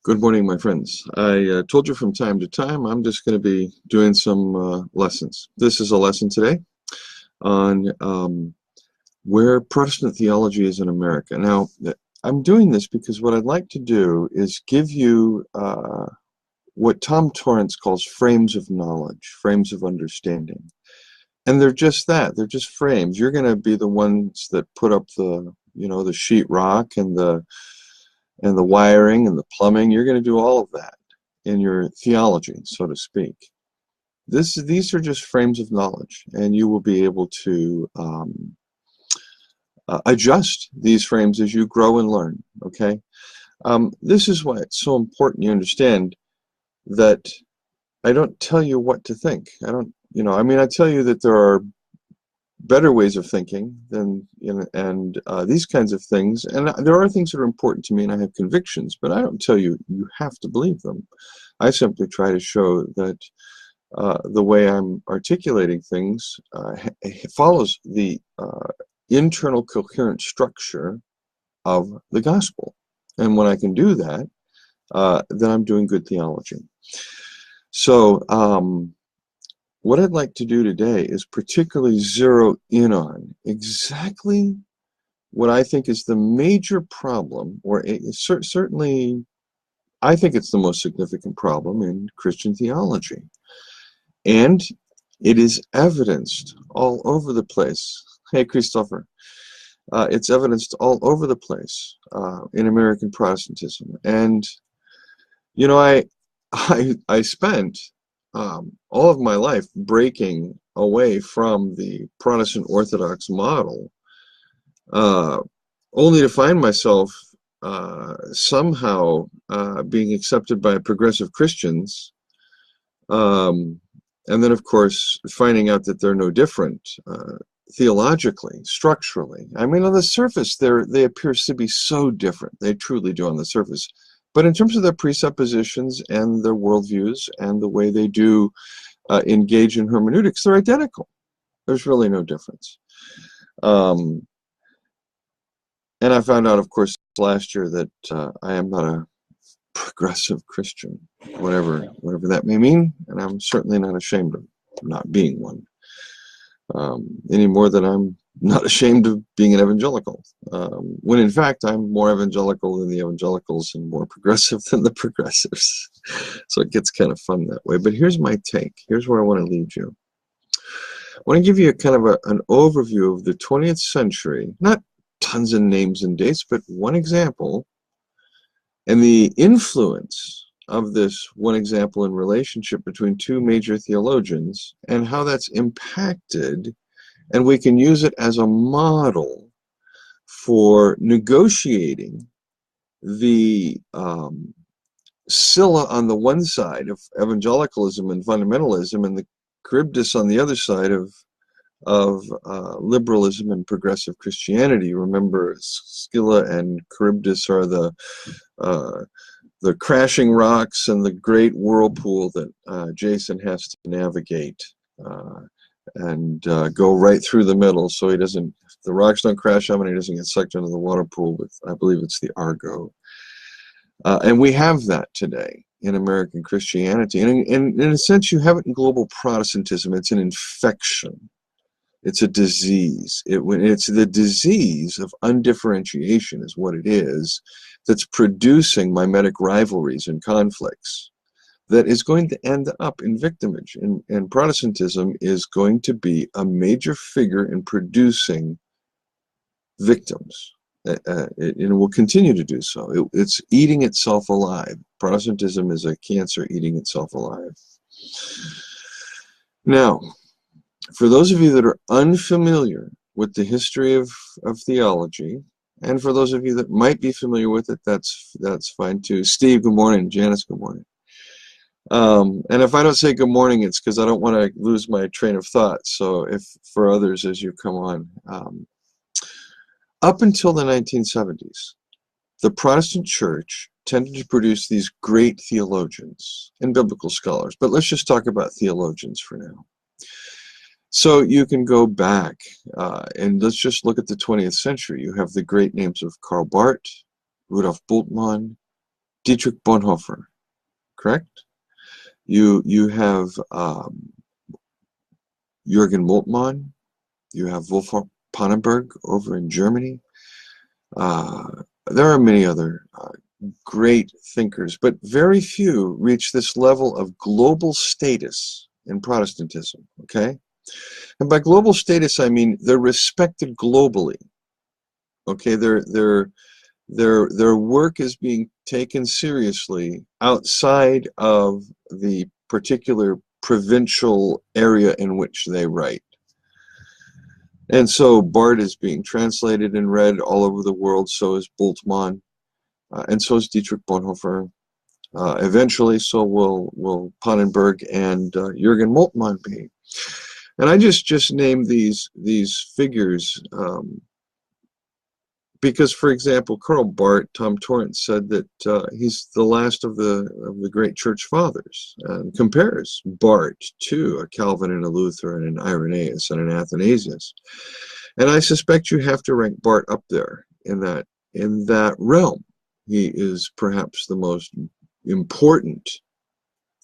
Good morning, my friends. I told you from time to time I'm just going to be doing some lessons. This is a lesson today on where Protestant theology is in America. Now, I'm doing this because what I'd like to do is give you what Tom Torrance calls frames of knowledge, frames of understanding. And they're just that. They're just frames. You're going to be the ones that put up the sheetrock and the wiring and the plumbing. You're going to do all of that in your theology, so to speak. These are just frames of knowledge, and you will be able to adjust these frames as you grow and learn, okay? This is why it's so important you understand that I don't tell you what to think. I tell you that there are better ways of thinking than these kinds of things, and there are things that are important to me and I have convictions, but I don't tell you you have to believe them. I simply try to show that the way I'm articulating things follows the internal coherent structure of the gospel, and when I can do that, then I'm doing good theology. So what I'd like to do today is particularly zero in on exactly what I think is the major problem, or certainly I think it's the most significant problem in Christian theology. And it is evidenced all over the place. Hey, Christopher. It's evidenced all over the place in American Protestantism. And, I spent all of my life breaking away from the Protestant Orthodox model, only to find myself somehow being accepted by progressive Christians, and then, of course, finding out that they're no different theologically, structurally. I mean, on the surface, they appear to be so different. They truly do on the surface. But in terms of their presuppositions and their worldviews and the way they do engage in hermeneutics, they're identical. There's really no difference. And I found out, of course, last year that I am not a progressive Christian, whatever that may mean, and I'm certainly not ashamed of not being one, any more than I'm not ashamed of being an evangelical, when in fact I'm more evangelical than the evangelicals and more progressive than the progressives. So it gets kind of fun that way. But here's my take. Here's where I want to lead you. I want to give you an overview of the 20th century, not tons of names and dates, but one example, and the influence of this one example in relationship between two major theologians and how that's impacted. And we can use it as a model for negotiating the Scylla on the one side of evangelicalism and fundamentalism, and the Charybdis on the other side of liberalism and progressive Christianity. Remember, Scylla and Charybdis are the crashing rocks and the great whirlpool that Jason has to navigate. And go right through the middle, so the rocks don't crash on him and he doesn't get sucked into the water pool with, I believe it's the Argo. And we have that today in American Christianity. And in a sense, you have it in global Protestantism. It's an infection. It's a disease. It's the disease of undifferentiation is what it is that's producing mimetic rivalries and conflicts that is going to end up in victimage. And Protestantism is going to be a major figure in producing victims. It will continue to do so. It's eating itself alive. Protestantism is a cancer eating itself alive. Now, for those of you that are unfamiliar with the history of theology, and for those of you that might be familiar with it, that's fine too. Steve, good morning. Janice, good morning. And if I don't say good morning, it's because I don't want to lose my train of thought. So if for others as you come on, up until the 1970s, the Protestant church tended to produce these great theologians and biblical scholars. But let's just talk about theologians for now. So you can go back and let's just look at the 20th century. You have the great names of Karl Barth, Rudolf Bultmann, Dietrich Bonhoeffer, correct? You have Jürgen Moltmann. You have Wolfgang Pannenberg over in Germany. There are many other great thinkers, but very few reach this level of global status in Protestantism, okay? And by global status, I mean they're respected globally, okay? Their work is being taken seriously outside of the particular provincial area in which they write. And so Barth is being translated and read all over the world, so is Bultmann, and so is Dietrich Bonhoeffer. Eventually, so will Pannenberg and Jürgen Moltmann be. And I just named these figures because, for example, Karl Barth, Tom Torrance said that he's the last of the great church fathers, and compares Barth to a Calvin and a Luther and an Irenaeus and an Athanasius. And I suspect you have to rank Barth up there in that realm. He is perhaps the most important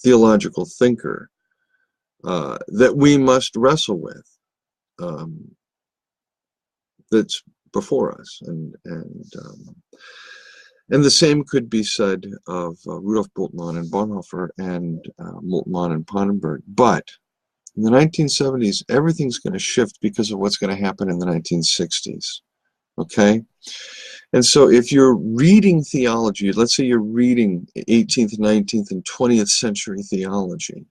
theological thinker that we must wrestle with, that's before us, and the same could be said of Rudolf Bultmann and Bonhoeffer and Moltmann and Pannenberg. But in the 1970s, everything's going to shift because of what's going to happen in the 1960s. Okay? And so if you're reading theology, let's say you're reading 18th, 19th, and 20th century theology,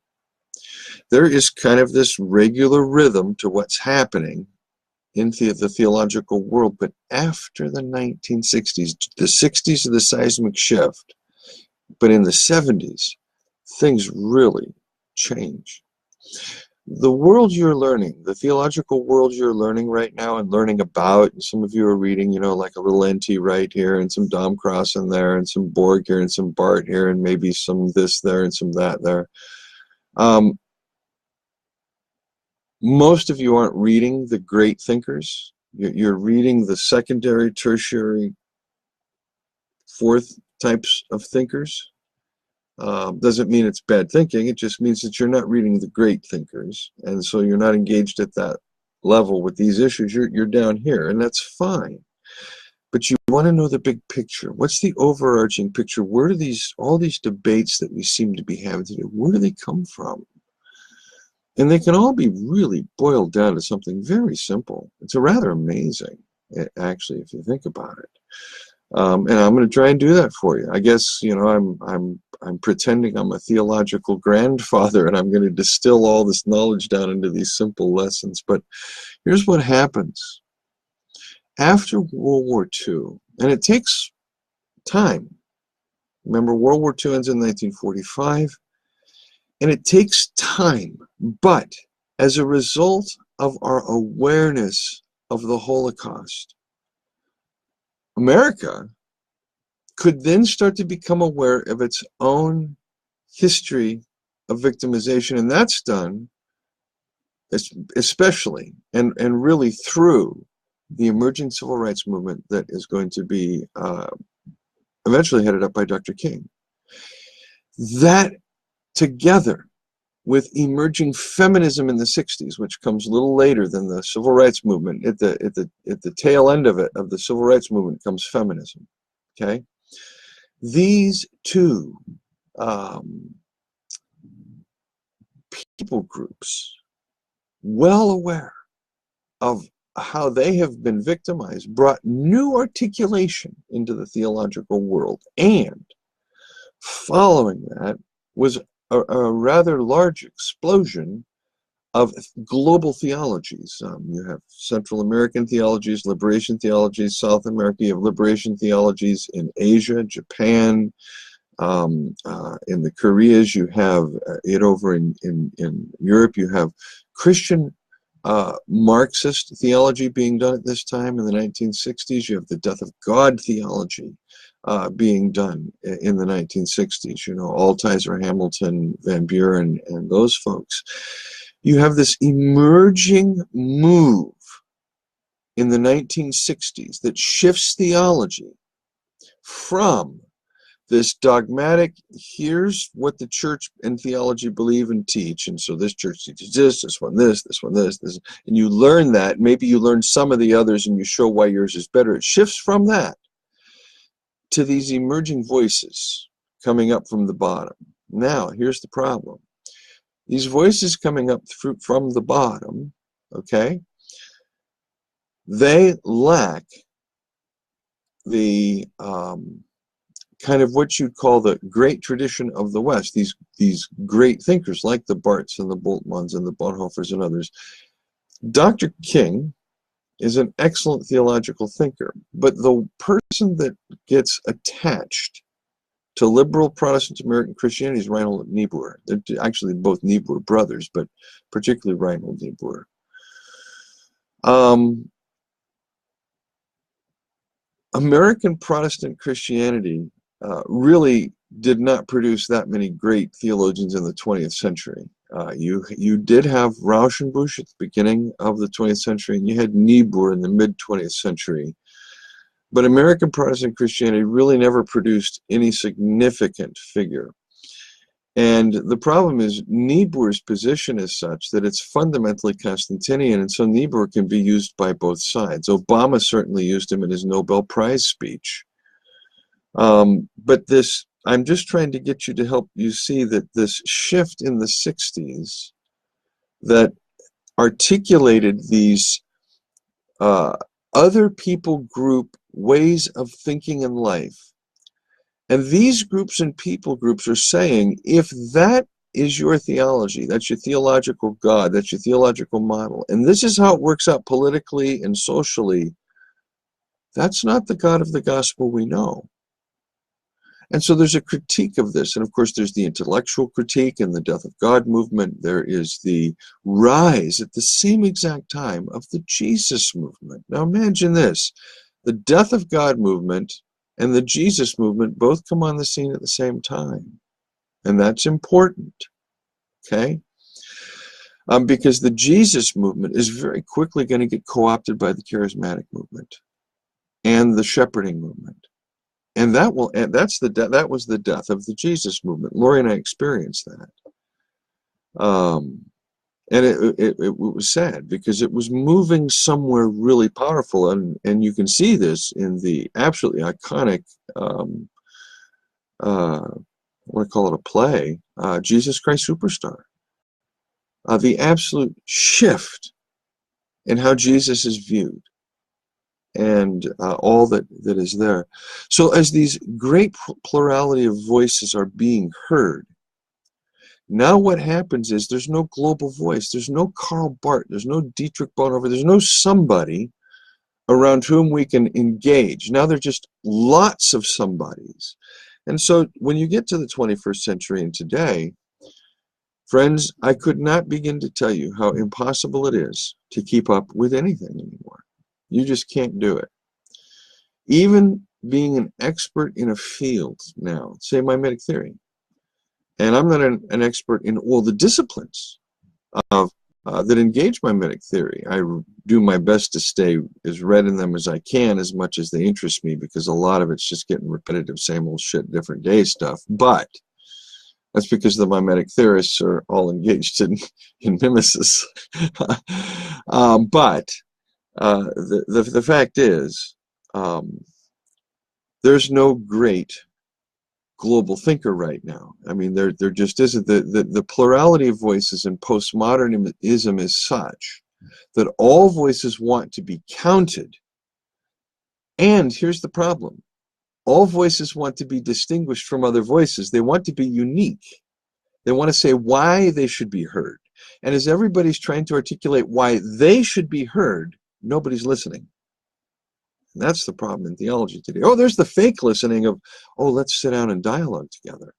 there is kind of this regular rhythm to what's happening in the theological world. But after the 1960s, the 60s are the seismic shift, but in the 70s, things really change. The world you're learning, the theological world you're learning right now and learning about, and some of you are reading, you know, like a little N.T. Wright here and some Dom Cross in there and some Borg here and some Barth here and maybe some this there and some that there. Most of you aren't reading the great thinkers. You're reading the secondary, tertiary, fourth types of thinkers. Doesn't mean it's bad thinking. It just means that you're not reading the great thinkers, and so you're not engaged at that level with these issues. You're down here, and that's fine. But you want to know the big picture. What's the overarching picture? Where do all these debates that we seem to be having today, where do they come from? And they can all be really boiled down to something very simple. It's rather amazing, actually, if you think about it. And I'm going to try and do that for you. I guess, you know, I'm pretending I'm a theological grandfather, and I'm going to distill all this knowledge down into these simple lessons. But here's what happens. After World War II, and it takes time. Remember, World War II ends in 1945, and it takes time. But as a result of our awareness of the Holocaust, America could then start to become aware of its own history of victimization, and that's done especially and really through the emerging civil rights movement that is going to be eventually headed up by Dr. King. That, together with emerging feminism in the 60s, which comes a little later than the civil rights movement, at the tail end of it, of the civil rights movement, comes feminism. Okay, these two people groups, well aware of how they have been victimized, brought new articulation into the theological world. And following that was a rather large explosion of global theologies. You have Central American theologies, liberation theologies, South America, you have liberation theologies in Asia, Japan, in the Koreas, you have it over in Europe, you have Christian Marxist theology being done at this time in the 1960s. You have the death of God theology being done in the 1960s. You know, Altizer, Hamilton, Van Buren, and those folks. You have this emerging move in the 1960s that shifts theology from this dogmatic, here's what the church and theology believe and teach, and so this church teaches this one this one this, and you learn that. Maybe you learn some of the others and you show why yours is better. It shifts from that to these emerging voices coming up from the bottom. Now, here's the problem. These voices coming up from the bottom, okay, they lack the kind of what you'd call the great tradition of the West, these great thinkers like the Barths and the Bultmanns and the Bonhoeffers and others. Dr. King is an excellent theological thinker, but the person that gets attached to liberal Protestant American Christianity is Reinhold Niebuhr. They're actually both Niebuhr brothers, but particularly Reinhold Niebuhr. American Protestant Christianity really did not produce that many great theologians in the 20th century. You did have Rauschenbusch at the beginning of the 20th century, and you had Niebuhr in the mid-20th century. But American Protestant Christianity really never produced any significant figure. And the problem is Niebuhr's position is such that it's fundamentally Constantinian, and so Niebuhr can be used by both sides. Obama certainly used him in his Nobel Prize speech. But this, I'm just trying to get you to help you see that this shift in the 60s that articulated these other people group ways of thinking in life. And these groups and people groups are saying, if that is your theology, that's your theological God, that's your theological model, and this is how it works out politically and socially, that's not the God of the gospel we know. And so there's a critique of this. And of course, there's the intellectual critique and the death of God movement. There is the rise at the same exact time of the Jesus movement. Now imagine this, the death of God movement and the Jesus movement both come on the scene at the same time. And that's important, okay? Because the Jesus movement is very quickly going to get co-opted by the charismatic movement and the shepherding movement. And that was the death of the Jesus movement. Lori and I experienced that. And it was sad because it was moving somewhere really powerful. And you can see this in the absolutely iconic, I want to call it a play, Jesus Christ Superstar. The absolute shift in how Jesus is viewed. And all that is there. So as these great plurality of voices are being heard, now what happens is there's no global voice. There's no Karl Barth. There's no Dietrich Bonhoeffer. There's no somebody around whom we can engage. Now there's just lots of somebodies. And so when you get to the 21st century and today, friends, I could not begin to tell you how impossible it is to keep up with anything anymore. You just can't do it. Even being an expert in a field now, say mimetic theory, and I'm not an expert in all the disciplines of that engage mimetic theory. I do my best to stay as read in them as I can, as much as they interest me, because a lot of it's just getting repetitive, same old shit, different day stuff. But that's because the mimetic theorists are all engaged in mimesis. But the fact is, there's no great global thinker right now. I mean, there just isn't. The plurality of voices in postmodernism is such that all voices want to be counted. And here's the problem. All voices want to be distinguished from other voices. They want to be unique. They want to say why they should be heard. And as everybody's trying to articulate why they should be heard, nobody's listening. And that's the problem in theology today. Oh, there's the fake listening of, oh, let's sit down and dialogue together.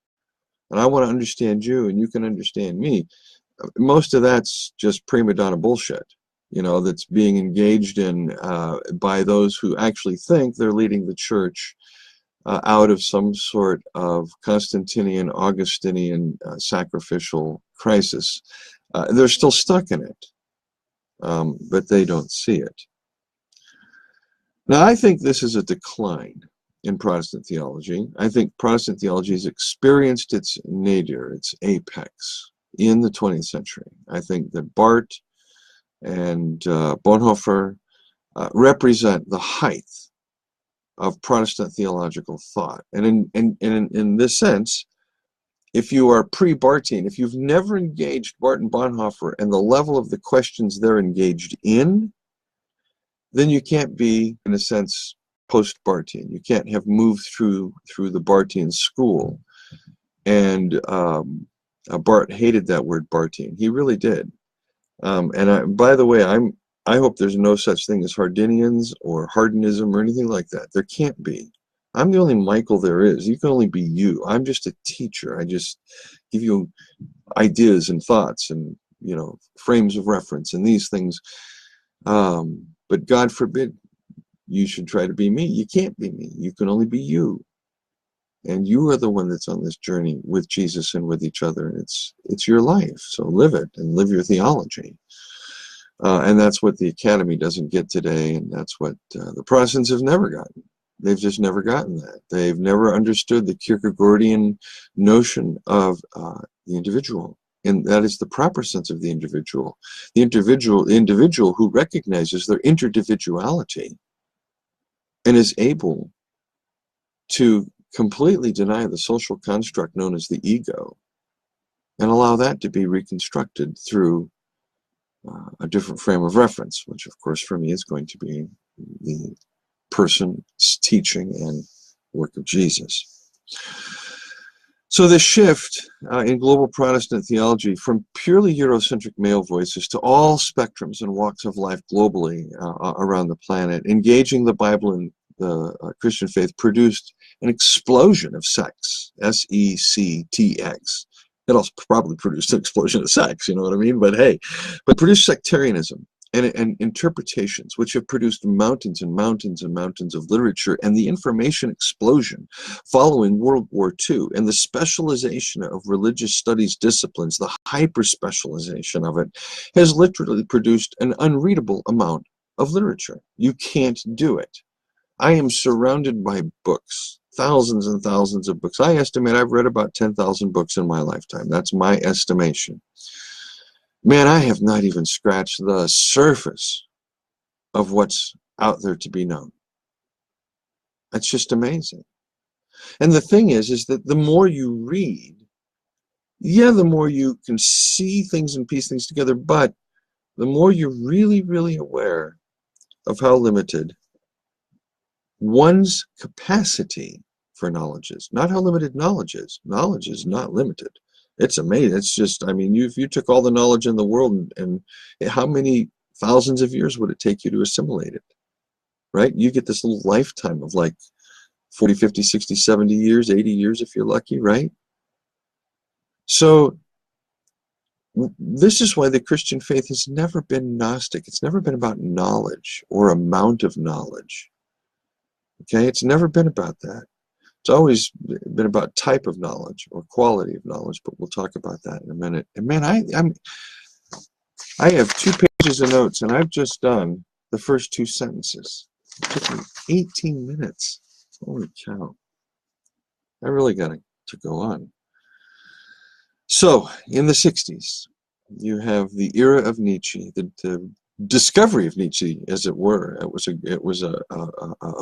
And I want to understand you and you can understand me. Most of that's just prima donna bullshit, you know, that's being engaged in by those who actually think they're leading the church out of some sort of Constantinian, Augustinian sacrificial crisis. They're still stuck in it, but they don't see it. Now, I think this is a decline. in Protestant theology. I think Protestant theology has experienced its nadir, its apex, in the 20th century. I think that Barth and Bonhoeffer represent the height of Protestant theological thought. And in this sense, if you are pre-Barthian, if you've never engaged Barth and Bonhoeffer and the level of the questions they're engaged in, then you can't be, in a sense, post-Barthian. You can't have moved through the Barthian school. And Barth hated that word Barthian. He really did. By the way, I hope there's no such thing as Hardinians or Hardinism or anything like that. There can't be. I'm the only Michael there is. You can only be you. I'm just a teacher. I just give you ideas and thoughts and, you know, frames of reference and these things. But God forbid you should try to be me. You can't be me. You can only be you. And you are the one that's on this journey with Jesus and with each other. And it's your life. So live it and live your theology. And that's what the Academy doesn't get today. And that's what the Protestants have never gotten. They've just never gotten that. They've never understood the Kierkegaardian notion of the individual. And that is the proper sense of the individual. The individual who recognizes their interdividuality and is able to completely deny the social construct known as the ego and allow that to be reconstructed through a different frame of reference, which of course for me is going to be the person's teaching and work of Jesus. So this shift in global Protestant theology from purely Eurocentric male voices to all spectrums and walks of life globally around the planet, engaging the Bible and the Christian faith produced an explosion of sects, S-E-C-T-X. It also probably produced an explosion of sex, you know what I mean? But hey, but produced sectarianism and interpretations, which have produced mountains and mountains and mountains of literature, and the information explosion following World War II, and the specialization of religious studies disciplines, the hyper-specialization of it, has literally produced an unreadable amount of literature. You can't do it. I am surrounded by books, thousands and thousands of books. I estimate I've read about 10,000 books in my lifetime. That's my estimation. Man, I have not even scratched the surface of what's out there to be known. That's just amazing. And the thing is that the more you read, yeah, the more you can see things and piece things together, but the more you're really, really aware of how limited one's capacity for knowledge is. Not how limited knowledge is. Knowledge is not limited. It's amazing. It's just, I mean, if you took all the knowledge in the world and how many thousands of years would it take you to assimilate it, right? You get this little lifetime of like 40, 50, 60, 70 years, 80 years if you're lucky, right? So this is why the Christian faith has never been Gnostic. It's never been about knowledge or amount of knowledge. Okay, it's never been about that. It's always been about type of knowledge or quality of knowledge, but we'll talk about that in a minute. And man, I have 2 pages of notes, and I've just done the first 2 sentences. It took me 18 minutes. Holy cow. I really got to go on. So, in the 60s, you have the era of Nietzsche, the discovery of Nietzsche, as it were. It was a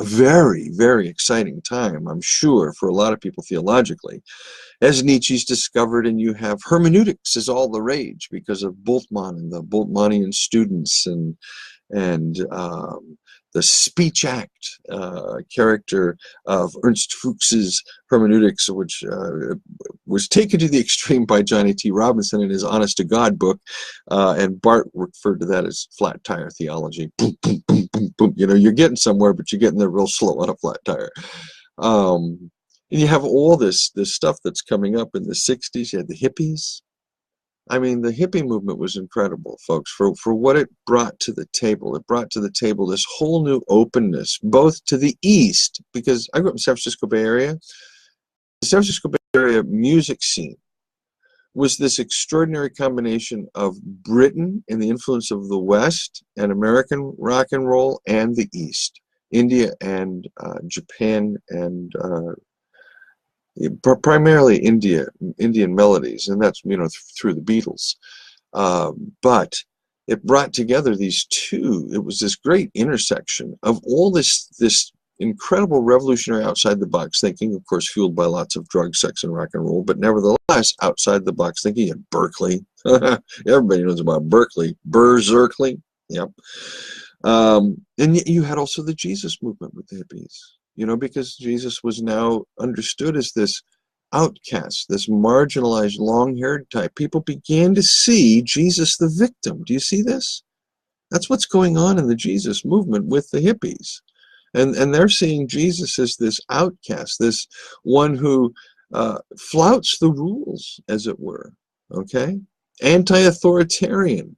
very, very exciting time, I'm sure, for a lot of people theologically, as Nietzsche's discovered, and you have hermeneutics is all the rage because of Bultmann and the Bultmannian students and the speech act character of Ernst Fuchs's hermeneutics, which was taken to the extreme by Johnny T. Robinson in his Honest to God book, and Barth referred to that as flat tire theology. Boom, boom, boom, boom, boom. You know, you're getting somewhere, but you're getting there real slow on a flat tire. And you have all this stuff that's coming up in the 60s. You had the hippies. I mean, the hippie movement was incredible, folks, for what it brought to the table. It brought to the table this whole new openness, both to the East, because I grew up in the San Francisco Bay Area. The San Francisco Bay Area music scene was this extraordinary combination of Britain and the influence of the West and American rock and roll and the East. India and Japan, and primarily Indian melodies, and that's, you know, through the Beatles. But it brought together these two. It was this great intersection of all this incredible revolutionary outside the box thinking, of course fueled by lots of drugs, sex, and rock and roll, but nevertheless outside the box thinking at Berkeley. Everybody knows about Berkeley. Berkeley. Yep. And yet you had also the Jesus movement with the hippies, you know, because Jesus was now understood as this outcast, this marginalized, long-haired type. People began to see Jesus the victim. Do you see this? That's what's going on in the Jesus movement with the hippies. And they're seeing Jesus as this outcast, this one who flouts the rules, as it were, okay? Anti-authoritarian.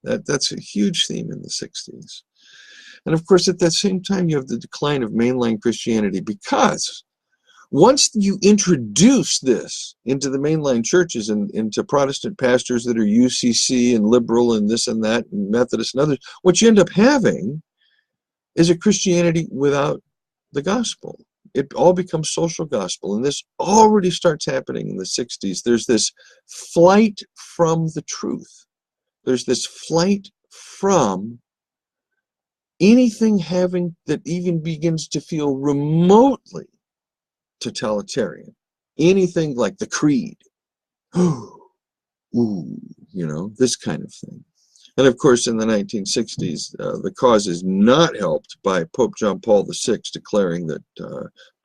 That's a huge theme in the 60s. And of course, at that same time, you have the decline of mainline Christianity, because once you introduce this into the mainline churches and into Protestant pastors that are UCC and liberal and this and that and Methodist and others, what you end up having is a Christianity without the gospel. It all becomes social gospel, and this already starts happening in the 60s. There's this flight from the truth. There's this flight from anything having that even begins to feel remotely totalitarian. Anything like the creed. Ooh, you know, this kind of thing. And of course, in the 1960s, the cause is not helped by Pope John Paul VI declaring that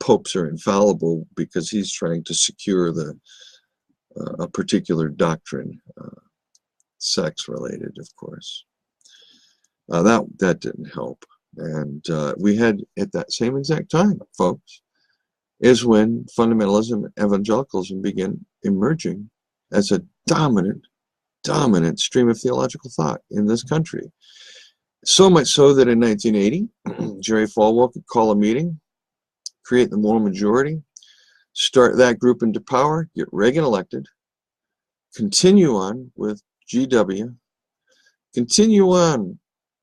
popes are infallible because he's trying to secure a particular doctrine, sex-related, of course. That didn't help. And we had, at that same exact time, folks, is when fundamentalism, evangelicalism began emerging as a dominant stream of theological thought in this country. So much so that in 1980, Jerry Falwell could call a meeting, create the moral majority, start that group into power, get Reagan elected, continue on with GW, continue on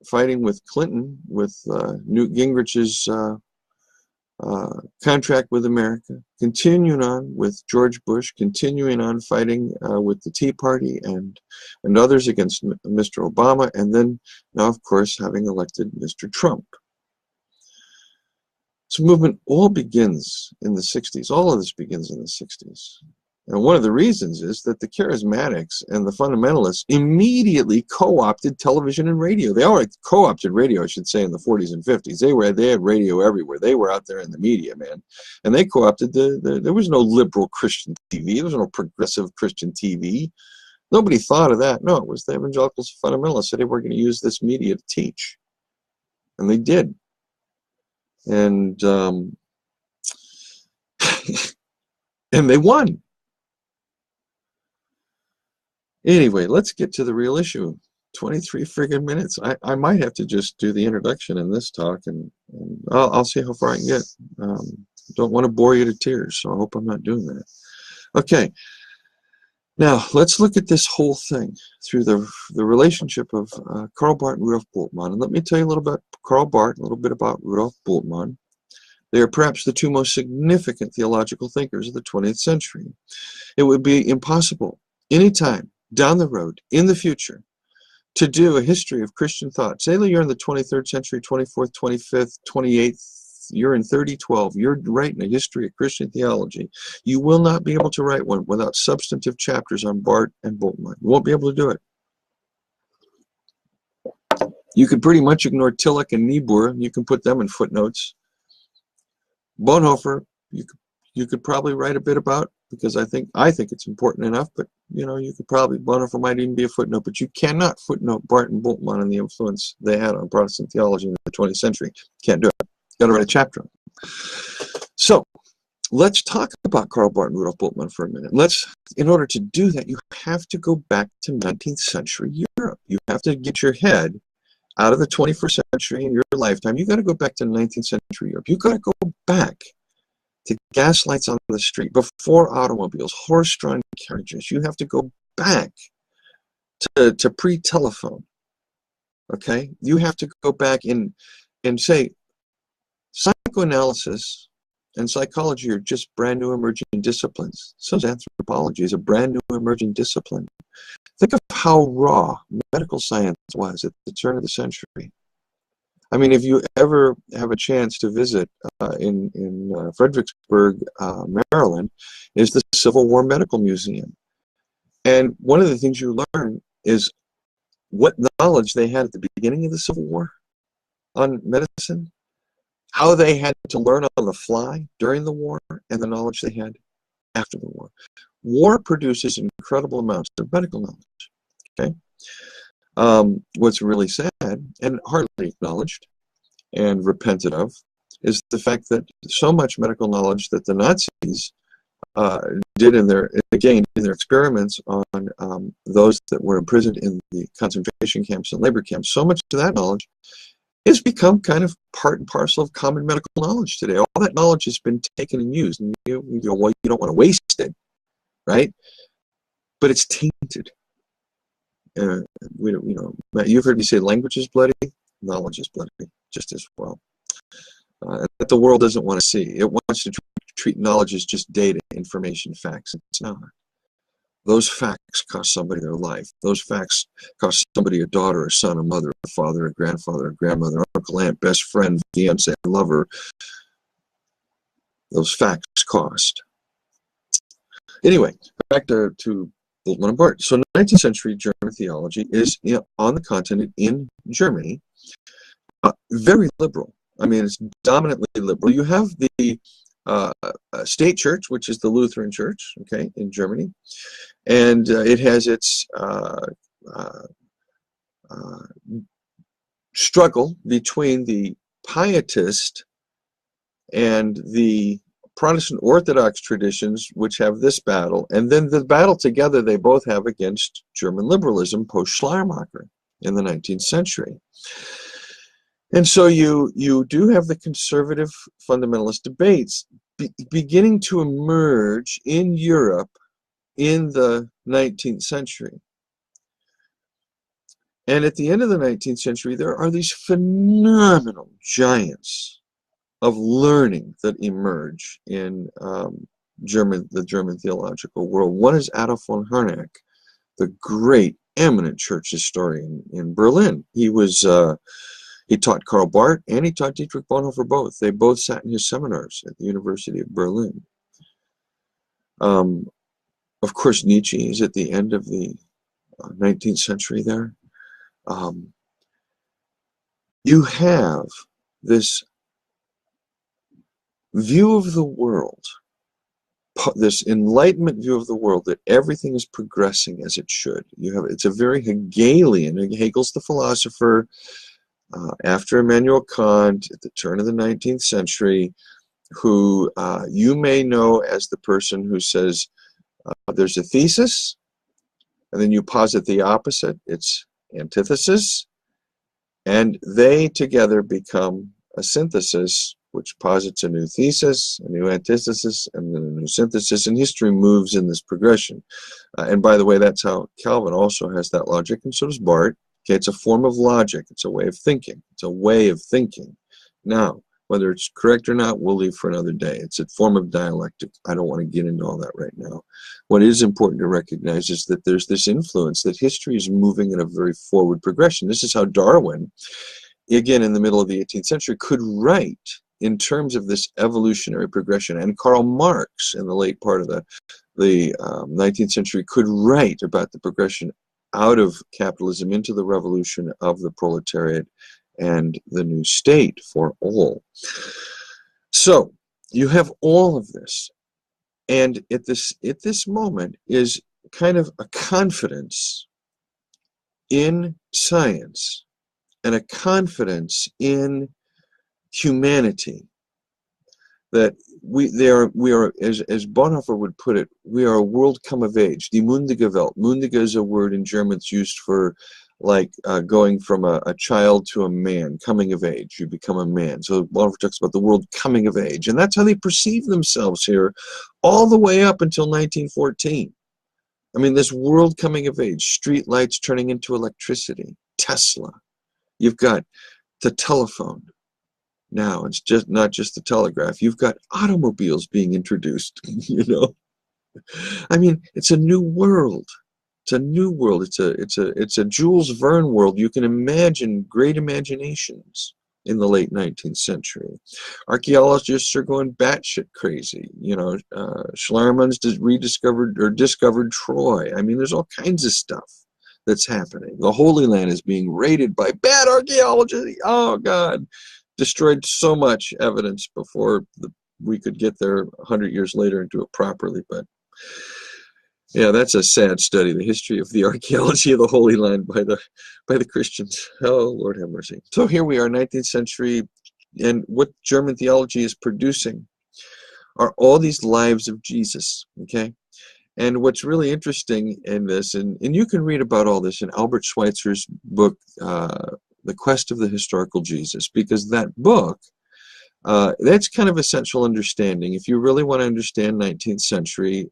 fighting with Clinton, with Newt Gingrich's contract with America, continuing on with George Bush, continuing on fighting with the Tea Party and others against Mr. Obama, and then now, of course, having elected Mr. Trump. This movement all begins in the 60s. All of this begins in the 60s. And one of the reasons is that the charismatics and the fundamentalists immediately co-opted television and radio. They already co-opted radio, I should say, in the 40s and 50s. They had radio everywhere. They were out there in the media, man. And they co-opted there was no liberal Christian TV. There was no progressive Christian TV. Nobody thought of that. No, it was the evangelicals and fundamentalists said they were going to use this media to teach. And they did. And and they won. Anyway, let's get to the real issue. 23 friggin' minutes. I might have to just do the introduction in this talk, and I'll see how far I can get. Don't want to bore you to tears, so I hope I'm not doing that. Okay. Now, let's look at this whole thing through the relationship of Karl Barth and Rudolf Bultmann. And let me tell you a little about Karl Barth, a little bit about Rudolf Bultmann. They are perhaps the two most significant theological thinkers of the 20th century. It would be impossible anytime down the road, in the future, to do a history of Christian thought. Say that you're in the 23rd century, 24th, 25th, 28th, you're in 3012, you're writing a history of Christian theology. You will not be able to write one without substantive chapters on Barth and Bultmann. You won't be able to do it. You could pretty much ignore Tillich and Niebuhr. You can put them in footnotes. Bonhoeffer, you could probably write a bit about, because I think it's important enough, but you know, you could probably, Bonhoeffer might even be a footnote, but you cannot footnote Barth and Bultmann and the influence they had on Protestant theology in the 20th century. Can't do it. Got to write a chapter on it. So let's talk about Karl Barth and Rudolf Bultmann for a minute. In order to do that, you have to go back to 19th century Europe. You have to get your head out of the 21st century in your lifetime. You got to go back to 19th century Europe. You got to go back to gas lights on the street, before automobiles, horse-drawn carriages. You have to go back to pre-telephone. Okay? You have to go back and say, Psychoanalysis and psychology are just brand new emerging disciplines. So is anthropology is a brand new emerging discipline. Think of how raw medical science was at the turn of the century. I mean, if you ever have a chance to visit in Fredericksburg, Maryland, is the Civil War Medical Museum. And one of the things you learn is what knowledge they had at the beginning of the Civil War on medicine, how they had to learn on the fly during the war, and the knowledge they had after the war. War produces incredible amounts of medical knowledge. Okay, what's really sad and hardly acknowledged and repented of is the fact that so much medical knowledge that the Nazis did gained in their experiments on those that were imprisoned in the concentration camps and labor camps, so much of that knowledge has become kind of part and parcel of common medical knowledge today. All that knowledge has been taken and used, and you go, well, you don't want to waste it, right? But it's tainted. You've heard me say language is bloody, knowledge is bloody, just as well. That the world doesn't want to see. It wants to treat knowledge as just data, information, facts. It's not. Those facts cost somebody their life. Those facts cost somebody a daughter, a son, a mother, a father, a grandfather, a grandmother, uncle, aunt, best friend, fiance, lover. Those facts cost. Anyway, back to Bultmann and Barth. So 19th century German theology is on the continent in Germany, very liberal. I mean, it's dominantly liberal. You have the state church, which is the Lutheran Church, okay, in Germany, and it has its struggle between the pietist and the Protestant Orthodox traditions, which have this battle, and then the battle together they both have against German liberalism post-Schleiermacher in the 19th century. And so you do have the conservative fundamentalist debates beginning to emerge in Europe in the 19th century. And at the end of the 19th century, there are these phenomenal giants of learning that emerge in the German theological world. One is Adolf von Harnack, the great, eminent church historian in Berlin. He taught Karl Barth and he taught Dietrich Bonhoeffer both. They both sat in his seminars at the University of Berlin. Of course, Nietzsche is at the end of the 19th century there. You have this view of the world, this Enlightenment view of the world, that everything is progressing as it should. It's a very Hegelian. Hegel's the philosopher after Immanuel Kant at the turn of the 19th century, who you may know as the person who says there's a thesis, and then you posit the opposite, its antithesis, and they together become a synthesis which posits a new thesis, a new antithesis, and then a new synthesis, and history moves in this progression. And by the way, that's how Calvin also has that logic, and so does Barth. Okay, it's a form of logic. It's a way of thinking. It's a way of thinking. Now, whether it's correct or not, we'll leave for another day. It's a form of dialectic. I don't want to get into all that right now. What is important to recognize is that there's this influence, that history is moving in a very forward progression. This is how Darwin, again in the middle of the 18th century, could write in terms of this evolutionary progression. And Karl Marx, in the late part of the 19th century, could write about the progression out of capitalism into the revolution of the proletariat and the new state for all. So you have all of this, and at this moment is kind of a confidence in science and a confidence in humanity that we are, as Bonhoeffer would put it, we are a world come of age. Die Mündige Welt. Mündige is a word in German that's used for like going from a child to a man, coming of age. You become a man. So Bonhoeffer talks about the world coming of age, and that's how they perceive themselves here, all the way up until 1914. I mean, this world coming of age, street lights turning into electricity, Tesla. You've got the telephone. now. It's just not just the telegraph. You've got automobiles being introduced, you know. I mean, it's a new world. It's a new world. It's a Jules Verne world. You can imagine great imaginations in the late 19th century. Archaeologists are going batshit crazy. You know, Schlarman's rediscovered or discovered Troy. I mean, there's all kinds of stuff that's happening. The Holy Land is being raided by bad archaeology. Oh God, destroyed so much evidence before we could get there 100 years later and do it properly. But yeah, that's a sad study, the history of the archaeology of the Holy Land by the Christians. Oh, Lord have mercy. So here we are, 19th century, and what German theology is producing are all these lives of Jesus, okay? And what's really interesting in this, and you can read about all this in Albert Schweitzer's book, The Quest of the Historical Jesus, because that book, that's kind of essential understanding. If you really want to understand 19th century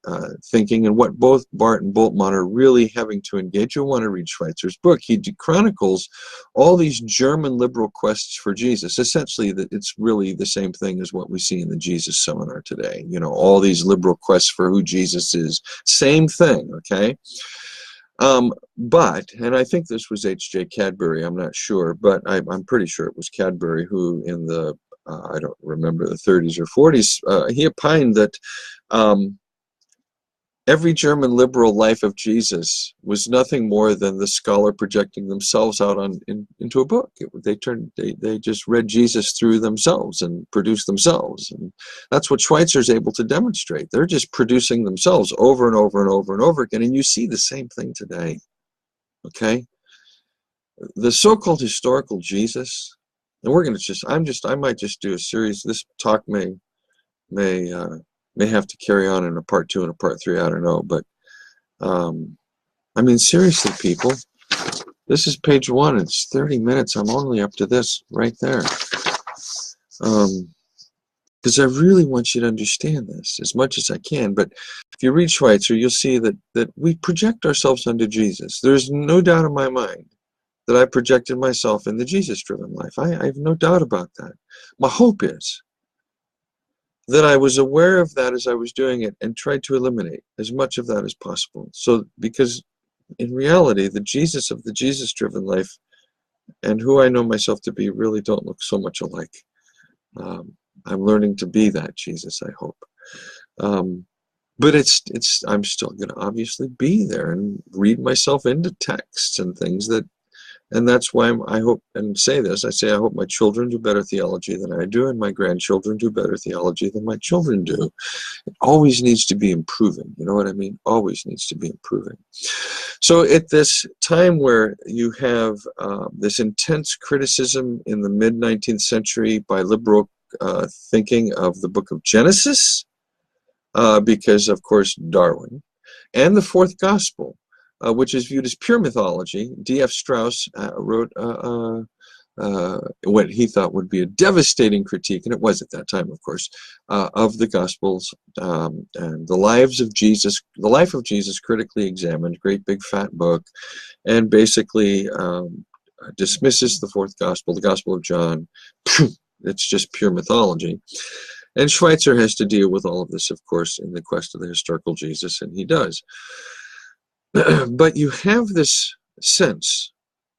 thinking and what both Barth and Bultmann are really having to engage, you'll want to read Schweitzer's book. He chronicles all these German liberal quests for Jesus. Essentially, it's really the same thing as what we see in the Jesus Seminar today. You know, all these liberal quests for who Jesus is. Same thing, okay? But, and I think this was H.J. Cadbury, I'm not sure, but I'm pretty sure it was Cadbury who in the I don't remember the 30s or 40s, he opined that every German liberal life of Jesus was nothing more than the scholar projecting themselves out into a book. They just read Jesus through themselves and produced themselves, and that's what Schweitzer's able to demonstrate. They're just producing themselves over and over and over and over again, and you see the same thing today. Okay, the so-called historical Jesus. And we're going to I might just do a series. This talk may have to carry on in a part 2 and a part 3. I don't know, but I mean, seriously, people, this is page 1. It's 30 minutes. I'm only up to this right there, because I really want you to understand this as much as I can. But if you read Schweitzer, you'll see that we project ourselves onto Jesus. There's no doubt in my mind that I projected myself in the Jesus-driven life. I have no doubt about that. My hope is that I was aware of that as I was doing it and tried to eliminate as much of that as possible. So, because in reality, the Jesus of the Jesus-driven life and who I know myself to be really don't look so much alike. I'm learning to be that Jesus, I hope. But I'm still going to obviously be there and read myself into texts and things and that's why I hope and say this. I say I hope my children do better theology than I do, and my grandchildren do better theology than my children do. It always needs to be improving. You know what I mean? Always needs to be improving. So at this time where you have this intense criticism in the mid-19th century by liberal thinking of the book of Genesis, because, of course, Darwin, and the fourth gospel, which is viewed as pure mythology. D.F. Strauss wrote what he thought would be a devastating critique, and it was at that time, of course, of the Gospels and the life of Jesus critically examined, great big fat book, and basically dismisses the fourth gospel, the Gospel of John. It's just pure mythology. And Schweitzer has to deal with all of this, of course, in the quest of the historical Jesus, and he does. But you have this sense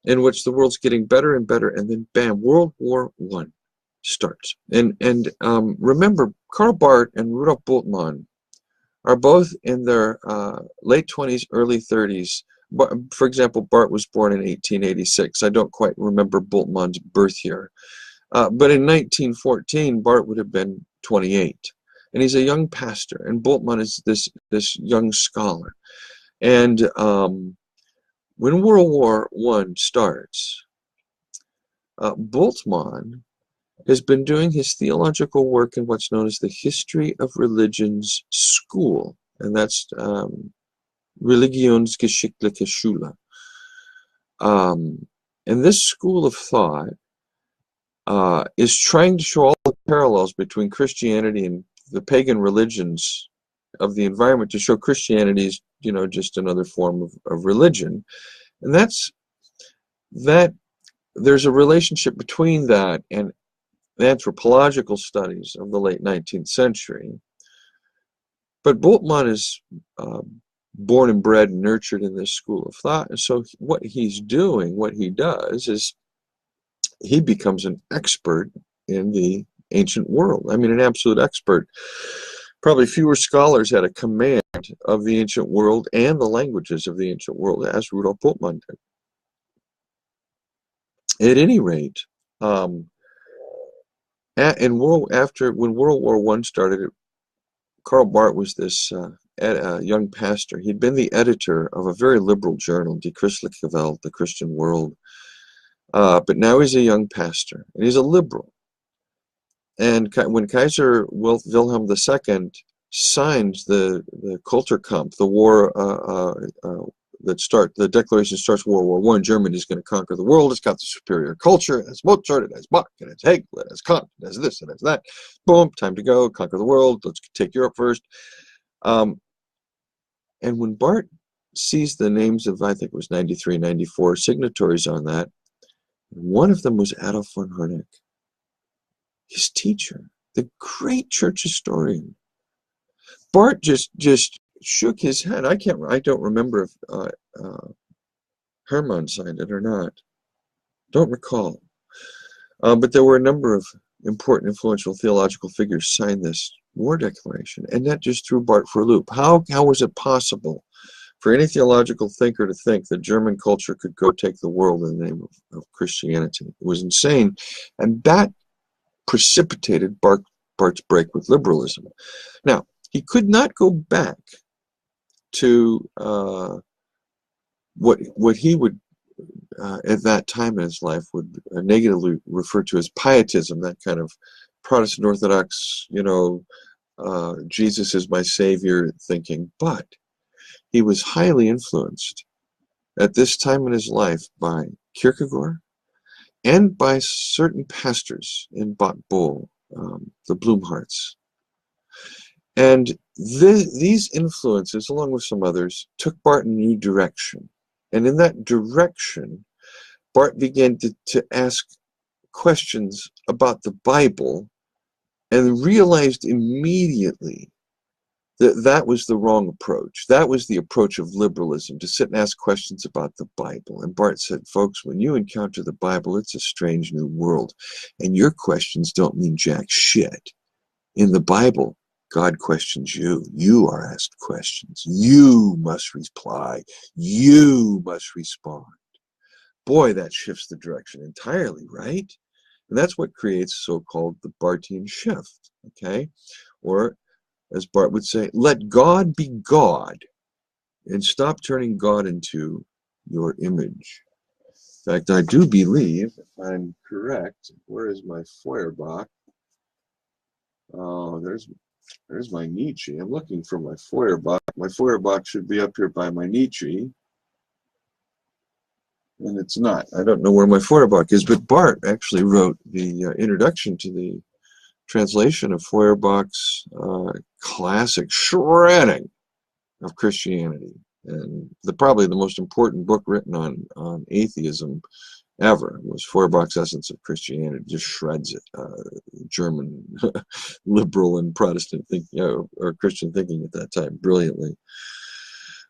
in which the world's getting better and better, and then bam, World War I starts. And remember, Karl Barth and Rudolf Bultmann are both in their late 20s, early 30s. For example, Barth was born in 1886. I don't quite remember Bultmann's birth year. But in 1914, Barth would have been 28. And he's a young pastor, and Bultmann is this young scholar. And when World War I starts, Bultmann has been doing his theological work in what's known as the History of Religions School, and that's Religionsgeschichtliche Schule. And this school of thought is trying to show all the parallels between Christianity and the pagan religions of the environment, to show Christianity is, just another form of religion. And that there's a relationship between that and anthropological studies of the late 19th century. But Bultmann is born and bred and nurtured in this school of thought. And so what he's doing, what he does, is he becomes an expert in the ancient world. I mean, an absolute expert. Probably fewer scholars had a command of the ancient world and the languages of the ancient world as Rudolf Bultmann did. At any rate, when World War I started, Karl Barth was this young pastor. He'd been the editor of a very liberal journal, Die Christliche Welt, the Christian World. But now he's a young pastor, and he's a liberal. And when Kaiser Wilhelm II signed the Kulturkampf, the war the declaration starts World War I, Germany's going to conquer the world, it's got the superior culture, it has Mozart, it has Bach, it has Hegel, it has Kant, it has this, it has that. Boom, time to go, conquer the world, let's take Europe first. And when Barth sees the names of, I think it was 93, 94 signatories on that, one of them was Adolf von Harnack, his teacher, the great church historian. Barth just shook his head. I don't remember if Hermann signed it or not. Don't recall. But there were a number of important, influential theological figures signed this war declaration, and that just threw Barth for a loop. How was it possible for any theological thinker to think that German culture could go take the world in the name of Christianity? It was insane, and that precipitated Barth's break with liberalism. Now, he could not go back to what he would at that time in his life would negatively refer to as pietism, that kind of Protestant Orthodox, Jesus is my Savior thinking. But he was highly influenced at this time in his life by Kierkegaard and by certain pastors in Bad Boll, the Blumhardts. And these influences, along with some others, took Barth in a new direction. And in that direction, Barth began to ask questions about the Bible and realized immediately that that was the wrong approach. That was the approach of liberalism, to sit and ask questions about the Bible. And Barth said, folks, when you encounter the Bible, it's a strange new world. And your questions don't mean jack shit. In the Bible, God questions you. You are asked questions. You must reply. You must respond. Boy, that shifts the direction entirely, right? And that's what creates so-called the Barthian shift, okay? Or, as Barth would say, let God be God and stop turning God into your image. In fact, I do believe, if I'm correct, where is my Feuerbach? Oh, there's my Nietzsche. I'm looking for my Feuerbach. My Feuerbach should be up here by my Nietzsche. And it's not. I don't know where my Feuerbach is, but Barth actually wrote the introduction to the translation of Feuerbach's classic shredding of Christianity. And probably the most important book written on atheism ever was Feuerbach's Essence of Christianity. Just shreds it. German liberal and Protestant thinking, or Christian thinking at that time, brilliantly.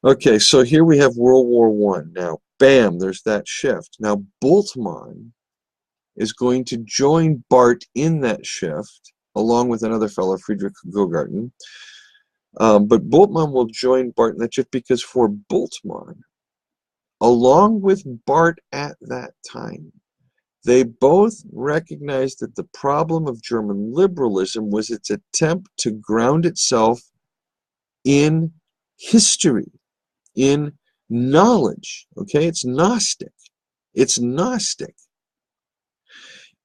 Okay, so here we have World War I. Now, bam, there's that shift. Now, Bultmann is going to join Barth in that shift, along with another fellow, Friedrich Gogarten. But Bultmann will join Barth in that shift because for Bultmann, along with Barth at that time, they both recognized that the problem of German liberalism was its attempt to ground itself in history, in knowledge. Okay, it's Gnostic. It's Gnostic.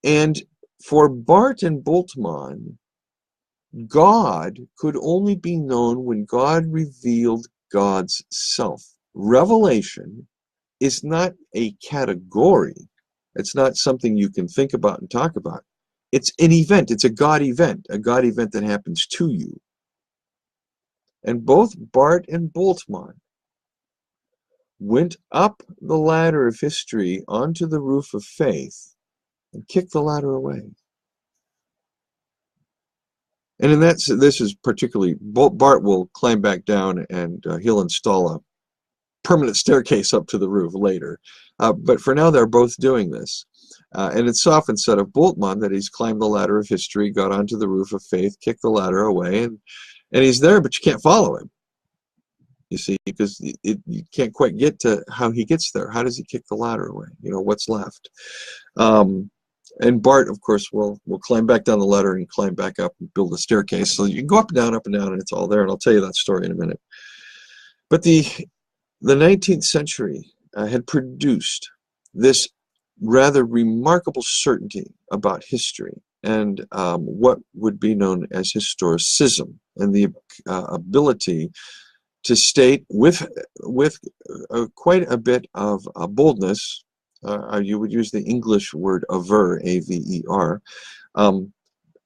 And for Barth and Bultmann, God could only be known when God revealed God's self. Revelation is not a category. It's not something you can think about and talk about. It's an event. It's a God event that happens to you. And both Barth and Bultmann went up the ladder of history onto the roof of faith and kicked the ladder away. And in that, this is particularly, Bart will climb back down and he'll install a permanent staircase up to the roof later. But for now, they're both doing this. And it's often said of Bultmann that he's climbed the ladder of history, got onto the roof of faith, kicked the ladder away, and he's there, but you can't follow him. You see, because you can't quite get to how he gets there. How does he kick the ladder away? You know, what's left? And Bart, of course, will climb back down the ladder and climb back up and build a staircase. So you can go up and down, and it's all there. And I'll tell you that story in a minute. But the 19th century had produced this rather remarkable certainty about history and what would be known as historicism, and the ability to state with quite a bit of boldness. You would use the English word aver, A-V-E-R,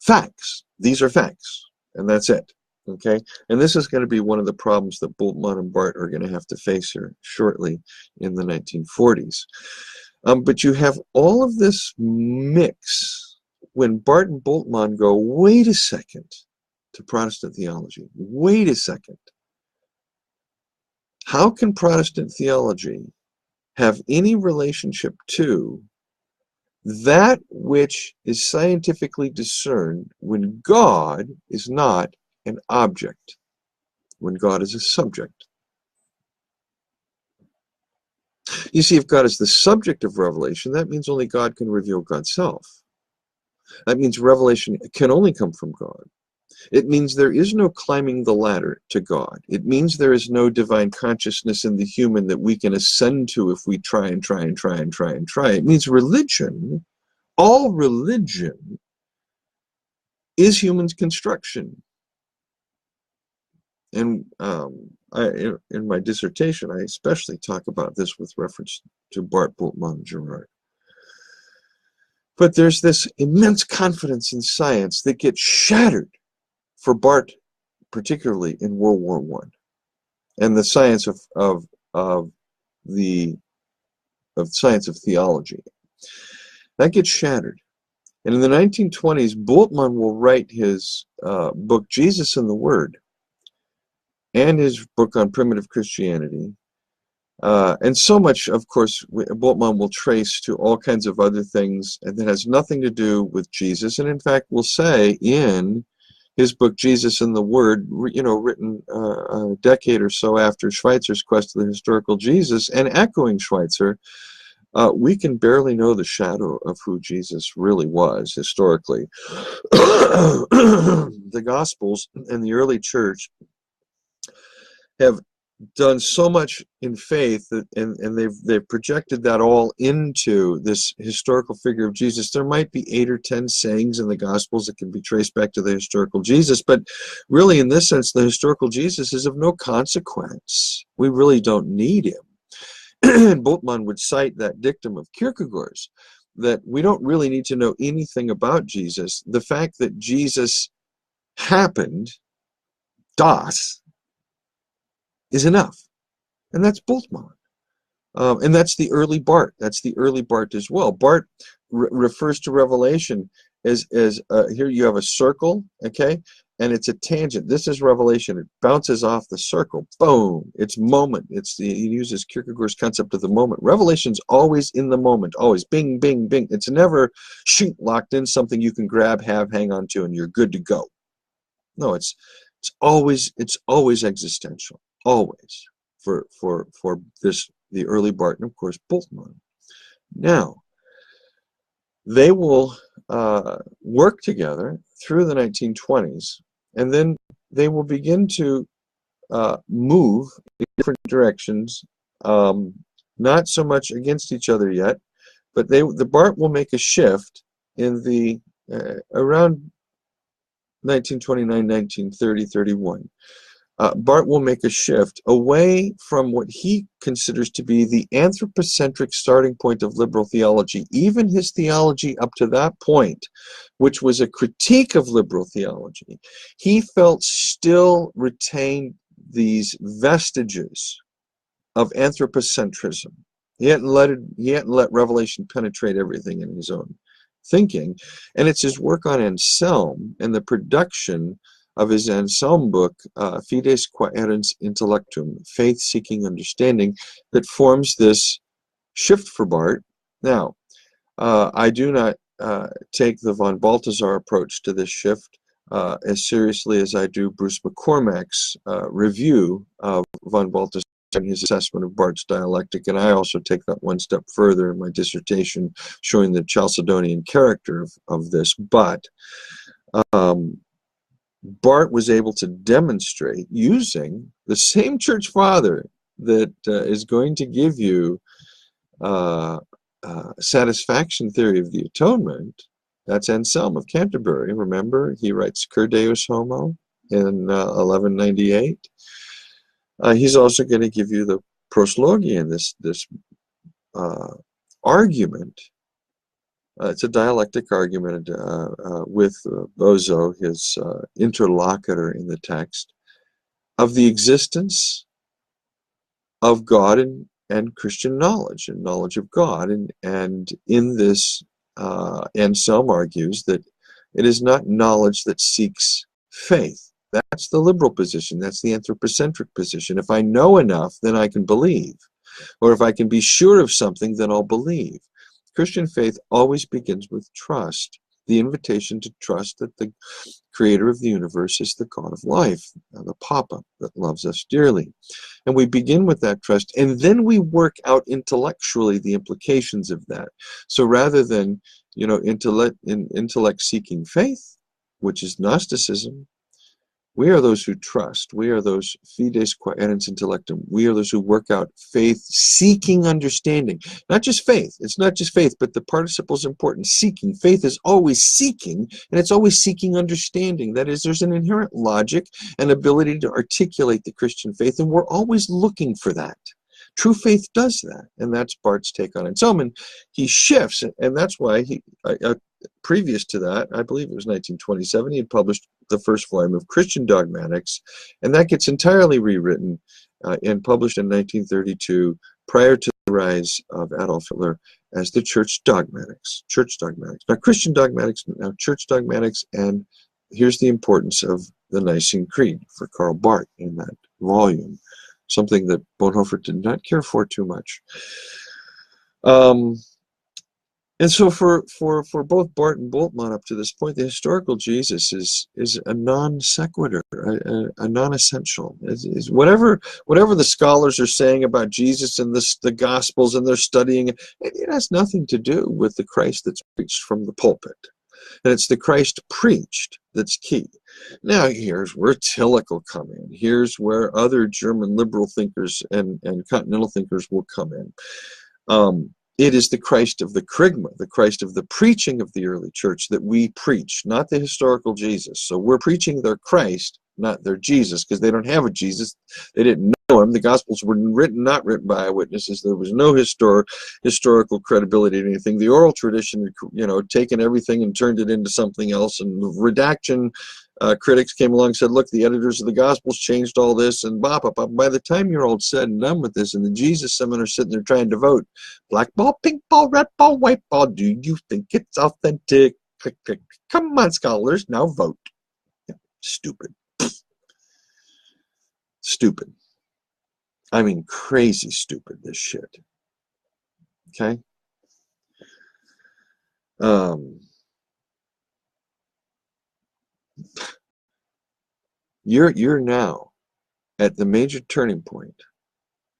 facts. These are facts, and that's it. Okay, and this is going to be one of the problems that Bultmann and Bart are going to have to face here shortly in the 1940s. But you have all of this mix when Bart and Bultmann go, wait a second, to Protestant theology. Wait a second. How can Protestant theology have any relationship to that which is scientifically discerned when God is not an object, when God is a subject? You see, if God is the subject of revelation, that means only God can reveal God's self. That means revelation can only come from God. It means there is no climbing the ladder to God. It means there is no divine consciousness in the human that we can ascend to if we try and try and try and try and try. It means religion, all religion, is human construction. And in my dissertation, I especially talk about this with reference to Bart, Bultmann, and Gerard. But there's this immense confidence in science that gets shattered for Bart, particularly in World War I, and the science of science of theology. That gets shattered. And in the 1920s, Bultmann will write his book, Jesus and the Word, and his book on primitive Christianity. And so much, of course, Bultmann will trace to all kinds of other things, and that has nothing to do with Jesus. And in fact, will say in his book, Jesus and the Word, written a decade or so after Schweitzer's quest to the historical Jesus, and echoing Schweitzer, we can barely know the shadow of who Jesus really was historically. The Gospels and the early church have done so much in faith that, and they've projected that all into this historical figure of Jesus. There might be 8 or 10 sayings in the Gospels that can be traced back to the historical Jesus, but really in this sense, the historical Jesus is of no consequence. We really don't need him. And Bultmann would cite that dictum of Kierkegaard's, that we don't really need to know anything about Jesus. The fact that Jesus happened, das, is enough. And that's Bultmann. And that's the early Bart. That's the early Bart as well. Bart refers to Revelation as here you have a circle, okay? And it's a tangent. This is Revelation. It bounces off the circle. Boom. It's moment. He uses Kierkegaard's concept of the moment. Revelation's always in the moment. Always. Bing, bing, bing. It's never shoot locked in something you can grab, hang on to, and you're good to go. No, it's always existential. Always. For the early Bart, and of course Bultmann. Now, they will work together through the 1920s, and then they will begin to move in different directions, not so much against each other yet, but the Bart will make a shift in the around 1929, 1930, 31. Bart will make a shift away from what he considers to be the anthropocentric starting point of liberal theology. Even his theology up to that point, which was a critique of liberal theology, he felt still retained these vestiges of anthropocentrism. He hadn't let Revelation penetrate everything in his own thinking. And it's his work on Anselm and the production of his Anselm book, Fides Quaerens Intellectum, Faith-Seeking Understanding, that forms this shift for Barth. Now, I do not take the von Balthasar approach to this shift as seriously as I do Bruce McCormack's review of von Balthasar and his assessment of Barth's dialectic, and I also take that one step further in my dissertation, showing the Chalcedonian character of this. But Barth was able to demonstrate, using the same church father that is going to give you satisfaction theory of the atonement. That's Anselm of Canterbury. Remember, he writes Cur Deus Homo in 1198. He's also going to give you the proslogion, this argument. It's a dialectic argument with Bozo, his interlocutor in the text, of the existence of God and Christian knowledge and knowledge of God. And in this, Anselm argues that it is not knowledge that seeks faith. That's the liberal position. That's the anthropocentric position. If I know enough, then I can believe. Or if I can be sure of something, then I'll believe. Christian faith always begins with trust, the invitation to trust that the creator of the universe is the God of life, the Papa that loves us dearly. And we begin with that trust, and then we work out intellectually the implications of that. So rather than, intellect seeking faith, which is Gnosticism, we are those who trust. We are those fides quaerens intellectum. We are those who work out faith, seeking understanding. Not just faith. It's not just faith, but the participle is important. Seeking. Faith is always seeking, and it's always seeking understanding. That is, there's an inherent logic and ability to articulate the Christian faith, and we're always looking for that. True faith does that, and that's Barth's take on Anselm. And he shifts, and that's why previous to that, I believe it was 1927, he had published the first volume of Christian Dogmatics, and that gets entirely rewritten and published in 1932, prior to the rise of Adolf Hitler, as the Church Dogmatics. Church Dogmatics. Not Christian Dogmatics, but now Church Dogmatics, and here's the importance of the Nicene Creed for Karl Barth in that volume, something that Bonhoeffer did not care for too much. And so for both Barth and Bultmann up to this point, the historical Jesus is a non sequitur, a non-essential. Is whatever the scholars are saying about Jesus and the Gospels, and they're studying it has nothing to do with the Christ that's preached from the pulpit. And it's the Christ preached that's key. Now here's where Tillich will come in. Here's where other German liberal thinkers and continental thinkers will come in. It is the Christ of the Kerygma, the Christ of the preaching of the early church that we preach, not the historical Jesus. So we're preaching their Christ, not their Jesus, because they don't have a Jesus. They didn't know him. The Gospels were not written by eyewitnesses. There was no historical credibility to anything. The oral tradition, taken everything and turned it into something else. And redaction critics came along and said, look, the editors of the Gospels changed all this, and by the time you're all said and done with this, and the Jesus seminars sitting there trying to vote, black ball, pink ball, red ball, white ball, do you think it's authentic? Click, click. Come on, scholars, now vote. Yeah, stupid. Stupid. I mean, crazy stupid, this shit. Okay? You're now at the major turning point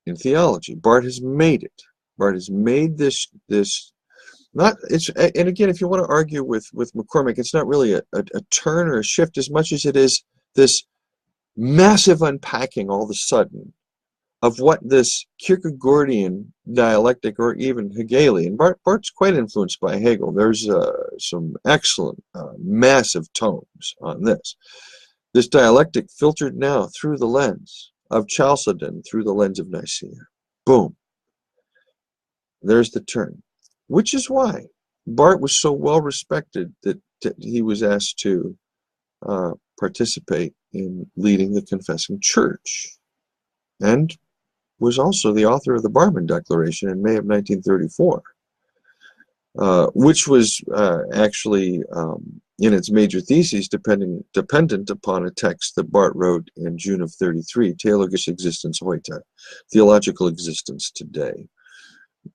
in theology. Barth has made it. Barth has made this not it's and again, if you want to argue with McCormack, it's not really a turn or a shift as much as it is this massive unpacking all of a sudden of what this Kierkegaardian dialectic, or even Hegelian, Barth's quite influenced by Hegel. There's some excellent massive tomes on this. This dialectic filtered now through the lens of Chalcedon, through the lens of Nicaea. Boom. There's the turn. Which is why Barth was so well respected that he was asked to participate in leading the confessing church, and was also the author of the Barmen Declaration in May of 1934. which was actually in its major theses dependent upon a text that Barth wrote in June of 33, Theologische Existenz heute, Theological Existence Today,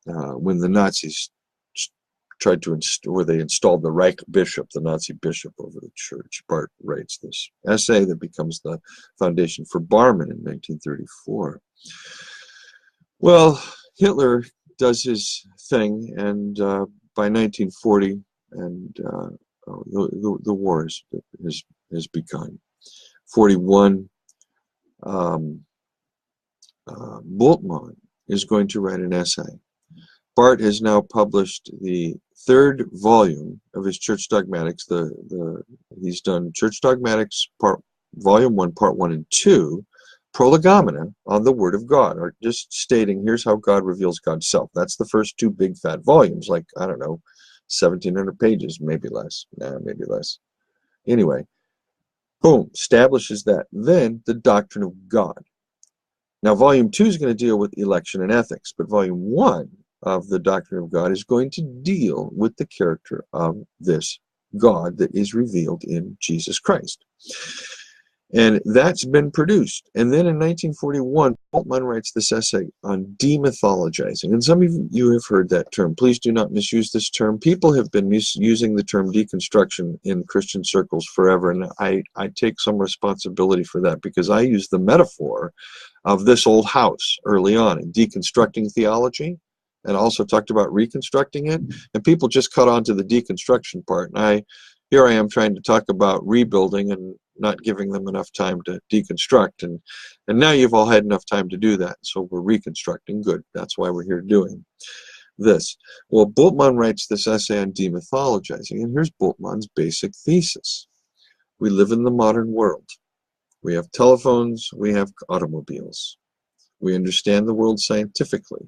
when the Nazis tried to they installed the Reich bishop, the Nazi bishop, over the church. Barth writes this essay that becomes the foundation for Barmen in 1934. Well, Hitler does his thing, and by 1940, and the war has begun. 41, Bultmann is going to write an essay. Barth has now published the third volume of his Church Dogmatics. He's done Church Dogmatics Volume 1, Part 1 and 2, Prolegomena on the Word of God, or just stating here's how God reveals God's self. That's the first two big fat volumes, like, I don't know, 1,700 pages, maybe less. Maybe less. Anyway, boom, establishes that. Then the doctrine of God. Now, Volume 2 is going to deal with election and ethics, but Volume 1 of the doctrine of God is going to deal with the character of this God that is revealed in Jesus Christ. And that's been produced. And then in 1941, Bultmann writes this essay on demythologizing. And some of you have heard that term. Please do not misuse this term. People have been using the term deconstruction in Christian circles forever, and I take some responsibility for that, because I use the metaphor of this old house early on in deconstructing theology, and also talked about reconstructing it. And people just cut on to the deconstruction part. And here I am trying to talk about rebuilding and not giving them enough time to deconstruct. And now you've all had enough time to do that. So we're reconstructing. Good. That's why we're here doing this. Well, Bultmann writes this essay on demythologizing. And here's Bultmann's basic thesis. We live in the modern world. We have telephones. We have automobiles. We understand the world scientifically.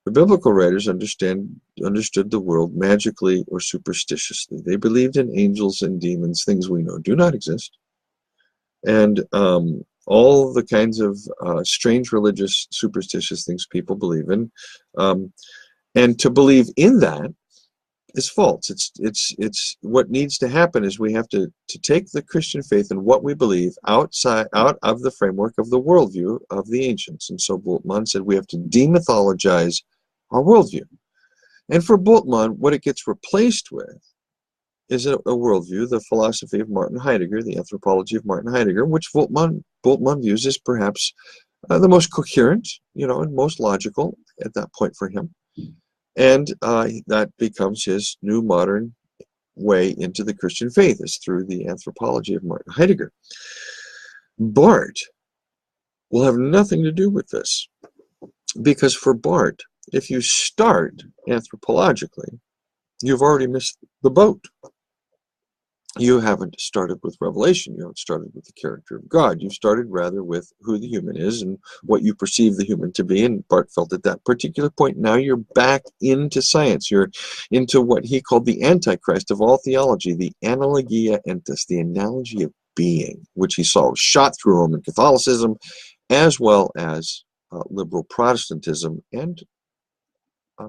The biblical writers understood the world magically or superstitiously. They believed in angels and demons, things we know do not exist, and all the kinds of strange religious, superstitious things people believe in. And to believe in that is false. It's what needs to happen is we have to take the Christian faith and what we believe out of the framework of the worldview of the ancients. And so Bultmann said we have to demythologize our worldview. And for Bultmann, what it gets replaced with is a worldview, the philosophy of Martin Heidegger, the anthropology of Martin Heidegger, which Bultmann views as perhaps the most coherent, and most logical at that point for him. And that becomes his new modern way into the Christian faith, is through the anthropology of Martin Heidegger. Barth will have nothing to do with this, because for Barth, if you start anthropologically, you've already missed the boat. You haven't started with revelation. You haven't started with the character of God. You've started rather with who the human is and what you perceive the human to be. And Barth felt at that particular point, now you're back into science. You're into what he called the Antichrist of all theology, the analogia entis, the analogy of being, which he saw shot through Roman Catholicism, as well as liberal Protestantism and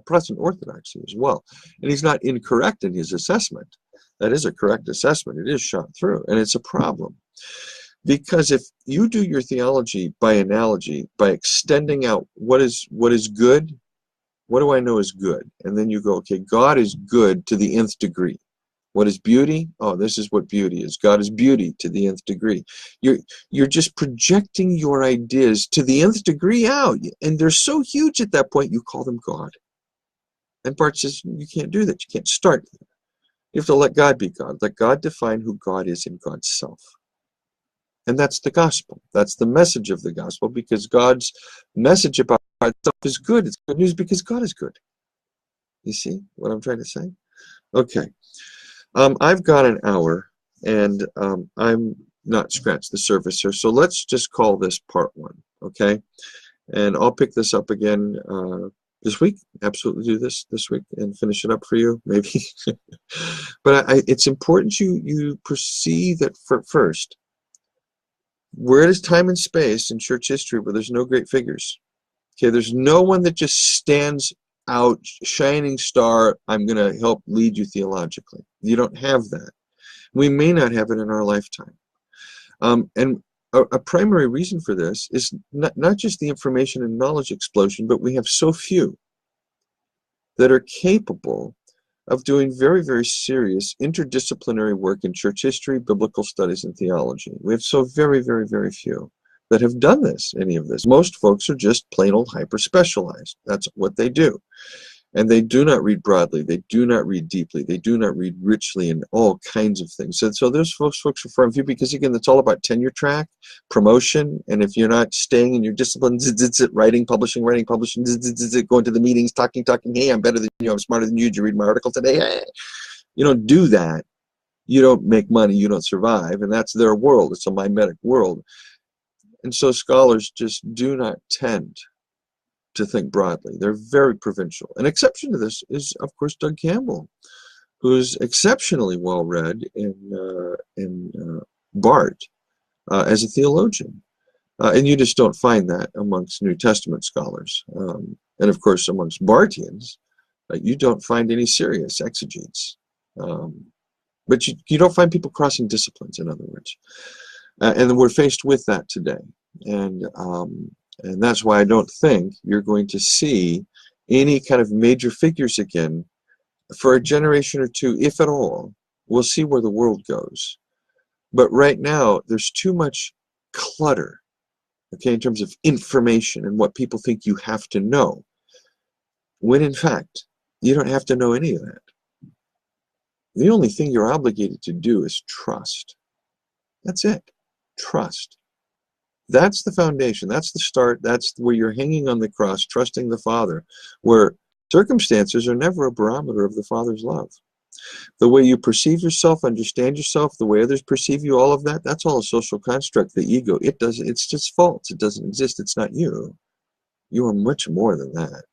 Protestant Orthodoxy as well. And he's not incorrect in his assessment. That is a correct assessment. It is shot through, and it's a problem. Because if you do your theology by analogy, by extending out what is good, what do I know is good? And then you go, okay, God is good to the nth degree. What is beauty? Oh, this is what beauty is. God is beauty to the nth degree. You're just projecting your ideas to the nth degree out, and they're so huge at that point, you call them God. And Barth says, you can't do that. You can't start there. You have to let God be God. Let God define who God is in God's self. And that's the gospel. That's the message of the gospel, because God's message about God's self is good. It's good news because God is good. You see what I'm trying to say? Okay. I've got an hour, and I'm not scratched the surface here. So let's just call this part 1, okay? And I'll pick this up again this week. Absolutely do this week and finish it up for you, maybe. But it's important you perceive that first, where is time and space in church history where there's no great figures? Okay, there's no one that just stands out shining star, I'm going to help lead you theologically. You don't have that. We may not have it in our lifetime. And a primary reason for this is not just the information and knowledge explosion, but we have so few that are capable of doing very, very serious interdisciplinary work in church history, biblical studies, and theology. We have so very, very, very few that have done this, any of this. Most folks are just plain old hyper-specialized. That's what they do. And they do not read broadly. They do not read deeply. They do not read richly in all kinds of things. So those folks are far and few because, again, it's all about tenure track, promotion, and if you're not staying in your discipline, writing, publishing, going to the meetings, talking, hey, I'm better than you, I'm smarter than you, did you read my article today? Hey. You don't do that. You don't make money, you don't survive, and that's their world. It's a mimetic world. And so scholars just do not tend to think broadly. They're very provincial. An exception to this is, of course, Doug Campbell, who's exceptionally well read in Barth as a theologian. And you just don't find that amongst New Testament scholars. And of course, amongst Barthians, you don't find any serious exegetes. But you don't find people crossing disciplines, in other words. And we're faced with that today. And that's why I don't think you're going to see any kind of major figures again for a generation or two, if at all. We'll see where the world goes. But right now, there's too much clutter, okay, in terms of information and what people think you have to know, when in fact, you don't have to know any of that. The only thing you're obligated to do is trust. That's it. Trust. That's the foundation. That's the start. That's where you're hanging on the cross, trusting the Father, where circumstances are never a barometer of the Father's love. The way you perceive yourself, understand yourself, the way others perceive you, all of that, that's all a social construct, the ego. It's just false. It doesn't exist. It's not you. You are much more than that.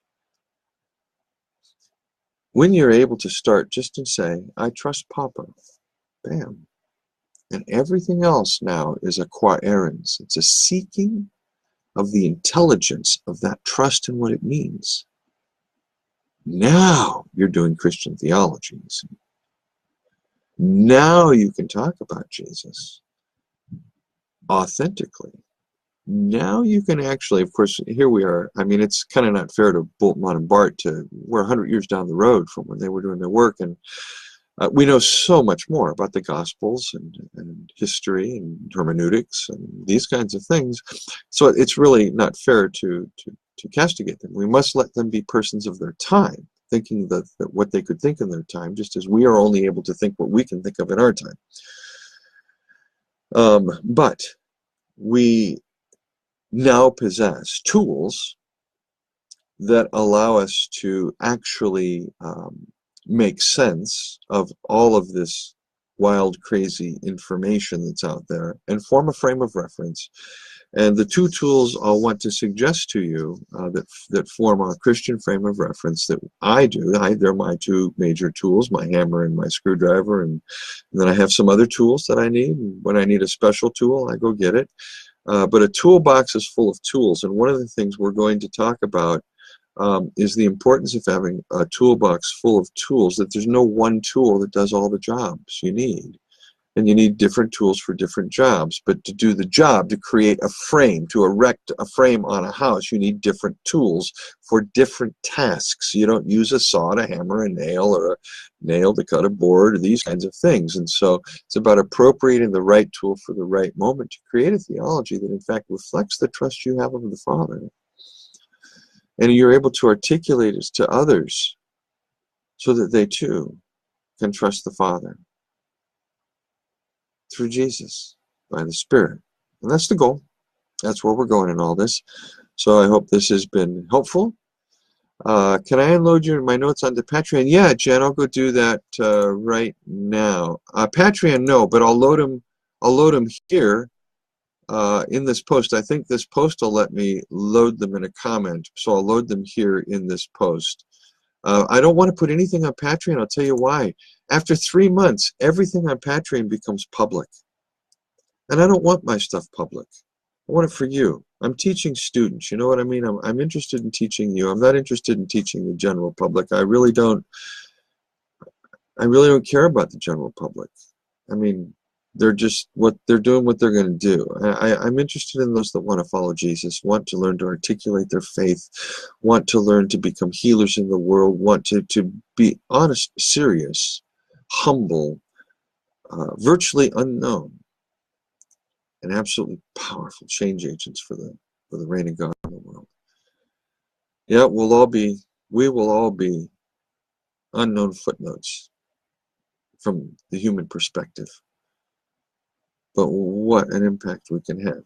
When you're able to start just and say, I trust Papa, bam. And everything else now is a quaerens. It's a seeking of the intelligence of that trust and what it means. Now you're doing Christian theology. You see. Now you can talk about Jesus authentically. Now you can actually, of course, here we are. I mean, it's kind of not fair to Bultmann and Barth we're 100 years down the road from when they were doing their work, and we know so much more about the Gospels and history and hermeneutics and these kinds of things. So it's really not fair to castigate them. We must let them be persons of their time, thinking that what they could think in their time, just as we are only able to think what we can think of in our time. But we now possess tools that allow us to actually make sense of all of this wild, crazy information that's out there and form a frame of reference. And the two tools I'll want to suggest to you that form our Christian frame of reference that I do, they're my two major tools, my hammer and my screwdriver, and then I have some other tools that I need. When I need a special tool, I go get it. But a toolbox is full of tools, and one of the things we're going to talk about is the importance of having a toolbox full of tools, that there's no one tool that does all the jobs you need. And you need different tools for different jobs. But to do the job, to create a frame, to erect a frame on a house, you need different tools for different tasks. You don't use a saw to hammer a nail or a nail to cut a board or these kinds of things. And so it's about appropriating the right tool for the right moment to create a theology that in fact reflects the trust you have of the Father. And you're able to articulate it to others so that they too can trust the Father through Jesus, by the Spirit. And that's the goal. That's where we're going in all this. So I hope this has been helpful. Can I unload my notes onto Patreon? Yeah, Jen, I'll go do that right now. Patreon, no, but I'll load them here in this post. I think this post will let me load them in a comment, so I'll load them here in this post. I don't want to put anything on Patreon. I'll tell you why. After 3 months, everything on Patreon becomes public. And I don't want my stuff public. I want it for you. I'm teaching students. You know what I mean? I'm interested in teaching you. I'm not interested in teaching the general public. I really don't care about the general public. I mean, they're just they're doing what they're going to do. I'm interested in those that want to follow Jesus, want to learn to articulate their faith, want to learn to become healers in the world, want to be honest, serious, humble, virtually unknown, and absolutely powerful change agents for the reign of God in the world. Yeah, we will all be unknown footnotes from the human perspective. But what an impact we can have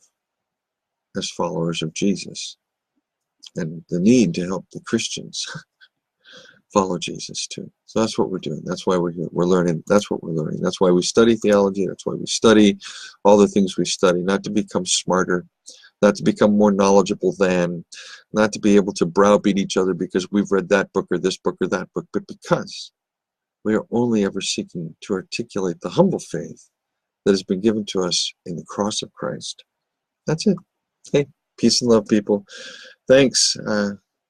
as followers of Jesus, and the need to help the Christians follow Jesus too. So that's what we're doing. That's why we're here. We're learning. That's what we're learning. That's why we study theology. That's why we study all the things we study, not to become smarter, not to become more knowledgeable than, not to be able to browbeat each other because we've read that book or this book or that book, but because we are only ever seeking to articulate the humble faith that has been given to us in the cross of Christ. That's it. Hey, peace and love, people. Thanks.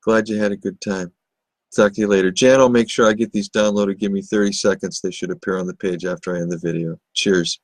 Glad you had a good time. Talk to you later. Jan, I'll make sure I get these downloaded. Give me 30 seconds. They should appear on the page after I end the video. Cheers.